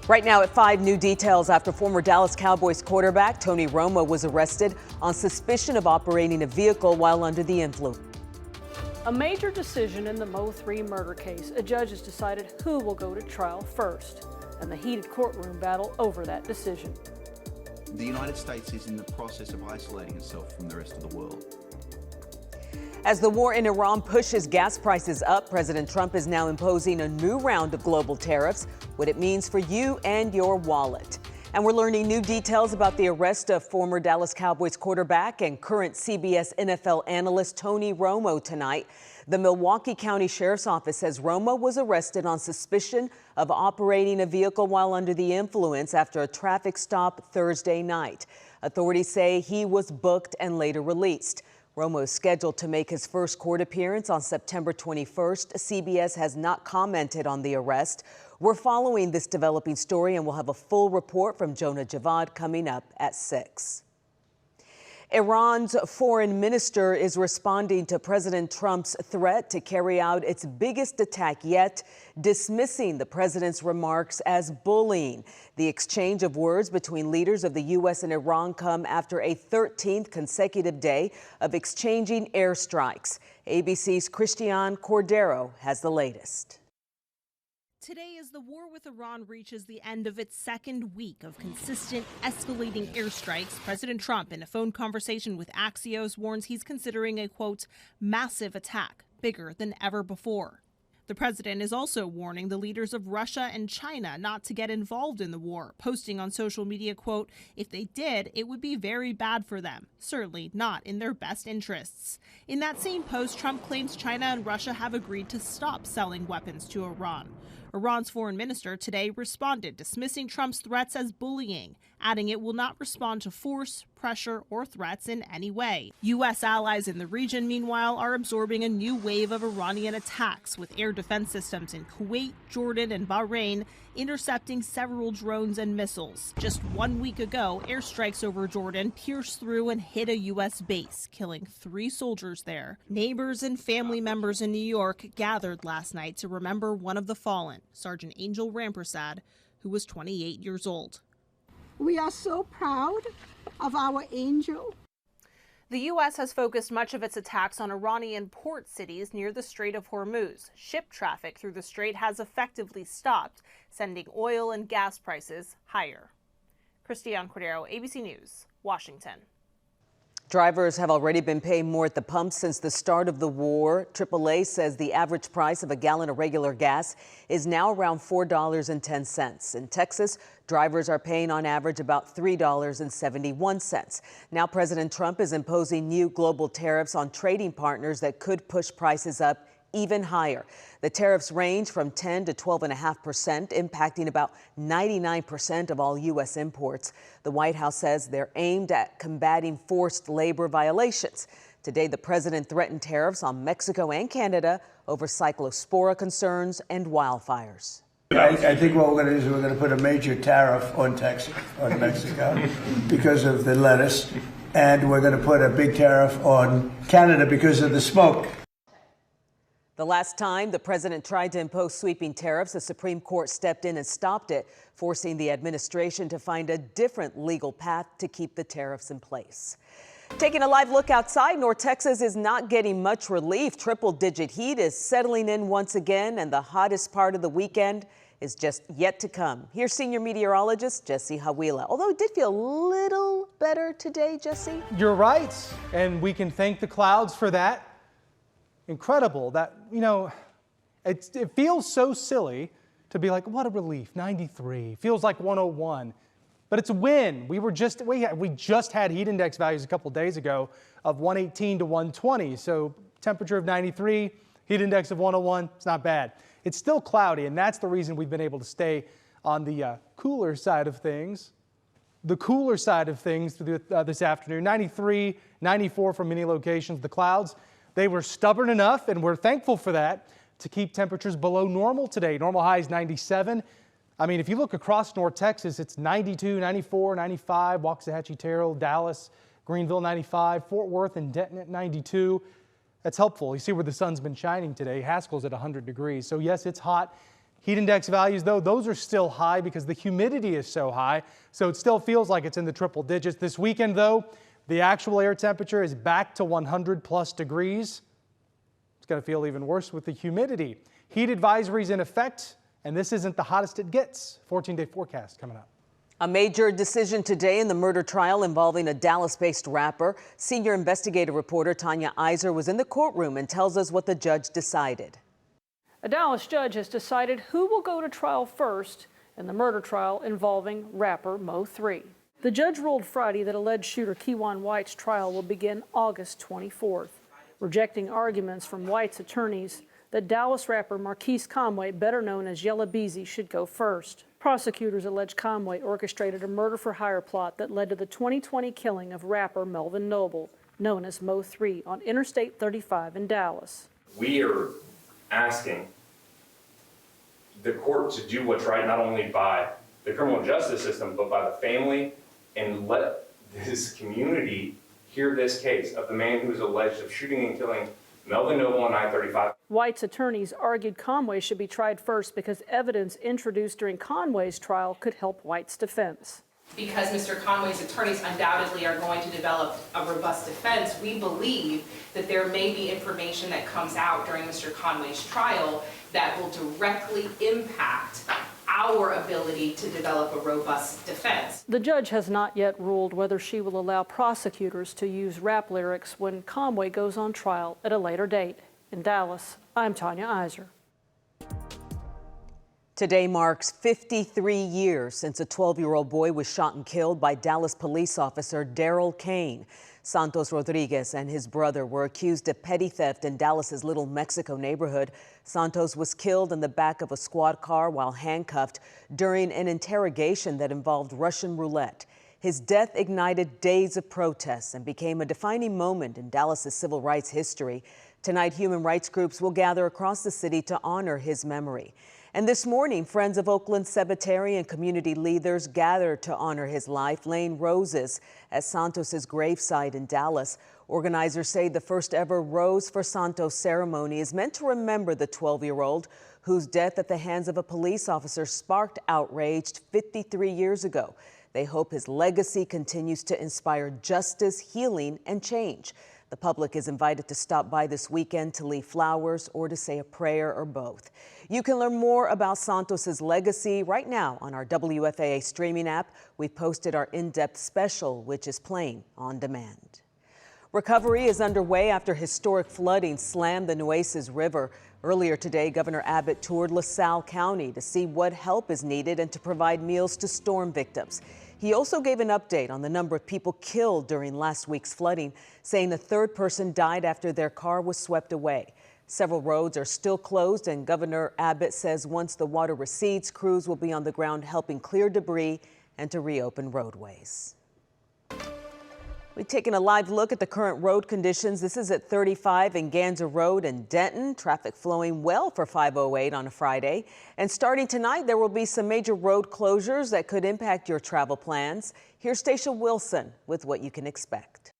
Right now at 5, new details after former Dallas Cowboys quarterback Tony Romo was arrested on suspicion of operating a vehicle while under the influence. A major decision in the Mo 3 murder case. A judge has decided who will go to trial first, and the heated courtroom battle over that decision. The United States is in the process of isolating itself from the rest of the world. As the war in Iran pushes gas prices up, President Trump is now imposing a new round of global tariffs, what it means for you and your wallet. And we're learning new details about the arrest of former Dallas Cowboys quarterback and current CBS NFL analyst Tony Romo tonight. The Milwaukee County Sheriff's Office says Romo was arrested on suspicion of operating a vehicle while under the influence after a traffic stop Thursday night. Authorities say he was booked and later released. Romo is scheduled to make his first court appearance on September 21st. CBS has not commented on the arrest. We're following this developing story, and we'll have a full report from Jonah Javad coming up at 6. Iran's foreign minister is responding to President Trump's threat to carry out its biggest attack yet, dismissing the president's remarks as bullying. The exchange of words between leaders of the U.S. and Iran come after a 13th consecutive day of exchanging airstrikes. ABC's Christian Cordero has the latest. Today, as the war with Iran reaches the end of its second week of consistent escalating airstrikes, President Trump, in a phone conversation with Axios, warns he's considering a, quote, massive attack, bigger than ever before. The president is also warning the leaders of Russia and China not to get involved in the war, posting on social media, quote, if they did, it would be very bad for them, certainly not in their best interests. In that same post, Trump claims China and Russia have agreed to stop selling weapons to Iran. Iran's foreign minister today responded, dismissing Trump's threats as bullying, adding it will not respond to force, pressure, or threats in any way. U.S. allies in the region, meanwhile, are absorbing a new wave of Iranian attacks, with air defense systems in Kuwait, Jordan, and Bahrain intercepting several drones and missiles. Just 1 week ago, airstrikes over Jordan pierced through and hit a U.S. base, killing 3 soldiers there. Neighbors and family members in New York gathered last night to remember one of the fallen, Sergeant Angel Rampersad, who was 28 years old. We are so proud of our angel. The U.S. has focused much of its attacks on Iranian port cities near the Strait of Hormuz. Ship traffic through the strait has effectively stopped, sending oil and gas prices higher. Christian Cordero, ABC News, Washington. Drivers have already been paying more at the pump since the start of the war. AAA says the average price of a gallon of regular gas is now around $4.10. In Texas, drivers are paying on average about $3.71. Now President Trump is imposing new global tariffs on trading partners that could push prices up even higher. The tariffs range from 10 to 12.5%, impacting about 99% of all U.S. imports. The White House says they're aimed at combating forced labor violations. Today, the president threatened tariffs on Mexico and Canada over cyclospora concerns and wildfires. I think what we're going to do is we're going to put a major tariff on Mexico because of the lettuce, and we're going to put a big tariff on Canada because of the smoke. The last time the president tried to impose sweeping tariffs, the Supreme Court stepped in and stopped it, forcing the administration to find a different legal path to keep the tariffs in place. Taking a live look outside, North Texas is not getting much relief. Triple-digit heat is settling in once again, and the hottest part of the weekend is just yet to come. Here's senior meteorologist Jesse Hawila. Although it did feel a little better today, Jesse. You're right, and we can thank the clouds for that. Incredible that, it feels so silly to be like, what a relief, 93, feels like 101, but it's a win. We just had heat index values a couple days ago of 118 to 120, so temperature of 93, heat index of 101, it's not bad. It's still cloudy, and that's the reason we've been able to stay on the cooler side of things. The cooler side of things this afternoon, 93, 94 from many locations. The clouds, they were stubborn enough, and we're thankful for that, to keep temperatures below normal today. Normal high is 97. I mean, if you look across North Texas, it's 92, 94, 95, Waxahachie, Terrell, Dallas, Greenville, 95, Fort Worth and Denton at 92. That's helpful. You see where the sun's been shining today. Haskell's at 100 degrees. So yes, it's hot. Heat index values, though, those are still high because the humidity is so high, so it still feels like it's in the triple digits. This weekend, though, the actual air temperature is back to 100+ degrees. It's going to feel even worse with the humidity. Heat advisories in effect, and this isn't the hottest it gets. 14-day forecast coming up. A major decision today in the murder trial involving a Dallas-based rapper. Senior investigative reporter Tanya Iser was in the courtroom and tells us what the judge decided. A Dallas judge has decided who will go to trial first in the murder trial involving rapper Mo 3. The judge ruled Friday that alleged shooter Keiwan White's trial will begin August 24th, rejecting arguments from White's attorneys that Dallas rapper Marquise Conway, better known as Yella Beezy, should go first. Prosecutors allege Conway orchestrated a murder-for-hire plot that led to the 2020 killing of rapper Melvin Noble, known as Mo 3, on Interstate 35 in Dallas. We are asking the court to do what's right, not only by the criminal justice system, but by the family, and let this community hear this case of the man who is alleged of shooting and killing Melvin Noble on I-35. White's attorneys argued Conway should be tried first because evidence introduced during Conway's trial could help White's defense. Because Mr. Conway's attorneys undoubtedly are going to develop a robust defense, we believe that there may be information that comes out during Mr. Conway's trial that will directly impact our ability to develop a robust defense. The judge has not yet ruled whether she will allow prosecutors to use rap lyrics when Conway goes on trial at a later date. In Dallas, I'm Tanya Iser. Today marks 53 years since a 12-year-old boy was shot and killed by Dallas police officer Daryl Kane. Santos Rodriguez and his brother were accused of petty theft in Dallas's Little Mexico neighborhood. Santos was killed in the back of a squad car while handcuffed during an interrogation that involved Russian roulette. His death ignited days of protests and became a defining moment in Dallas's civil rights history. Tonight, human rights groups will gather across the city to honor his memory. And this morning, Friends of Oakland Cemetery and community leaders gathered to honor his life, laying roses at Santos's gravesite in Dallas. Organizers say the first ever Rose for Santos ceremony is meant to remember the 12-year-old whose death at the hands of a police officer sparked outrage 53 years ago. They hope his legacy continues to inspire justice, healing, and change. The public is invited to stop by this weekend to leave flowers or to say a prayer or both. You can learn more about Santos's legacy right now on our WFAA streaming app. We've posted our in-depth special, which is playing on demand. Recovery is underway after historic flooding slammed the Nueces River. Earlier today, Governor Abbott toured LaSalle County to see what help is needed and to provide meals to storm victims. He also gave an update on the number of people killed during last week's flooding, saying a third person died after their car was swept away. Several roads are still closed, and Governor Abbott says once the water recedes, crews will be on the ground helping clear debris and to reopen roadways. We've taken a live look at the current road conditions. This is at 35 in Ganser Road in Denton. Traffic flowing well for 508 on a Friday. And starting tonight, there will be some major road closures that could impact your travel plans. Here's Stacia Wilson with what you can expect.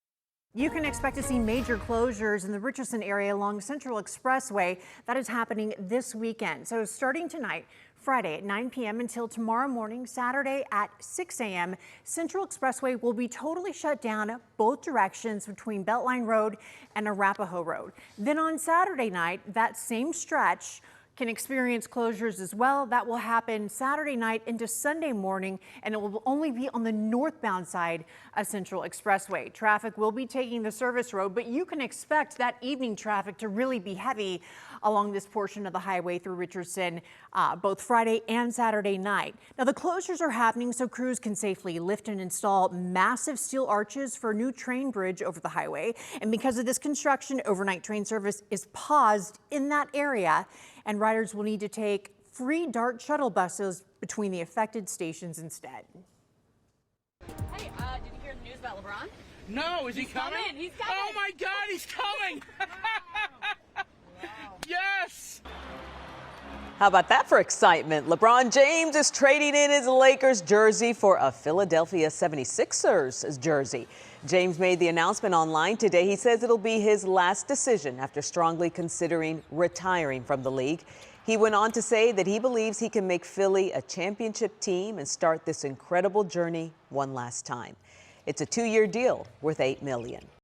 You can expect to see major closures in the Richardson area along Central Expressway. That is happening this weekend. So starting tonight, Friday at 9 p.m. until tomorrow morning, Saturday at 6 a.m., Central Expressway will be totally shut down both directions between Beltline Road and Arapahoe Road. Then on Saturday night, that same stretch can experience closures as well. That will happen Saturday night into Sunday morning, and it will only be on the northbound side of Central Expressway. Traffic will be taking the service road, but you can expect that evening traffic to really be heavy along this portion of the highway through Richardson, both Friday and Saturday night. Now, the closures are happening so crews can safely lift and install massive steel arches for a new train bridge over the highway. And because of this construction, overnight train service is paused in that area, and riders will need to take free DART shuttle buses between the affected stations instead. Hey, did you hear the news about LeBron? No, is he coming? He's coming. Oh my God, he's coming! Yes! How about that for excitement? LeBron James is trading in his Lakers jersey for a Philadelphia 76ers jersey. James made the announcement online today. He says it'll be his last decision after strongly considering retiring from the league. He went on to say that he believes he can make Philly a championship team and start this incredible journey one last time. It's a 2-year deal worth $8 million.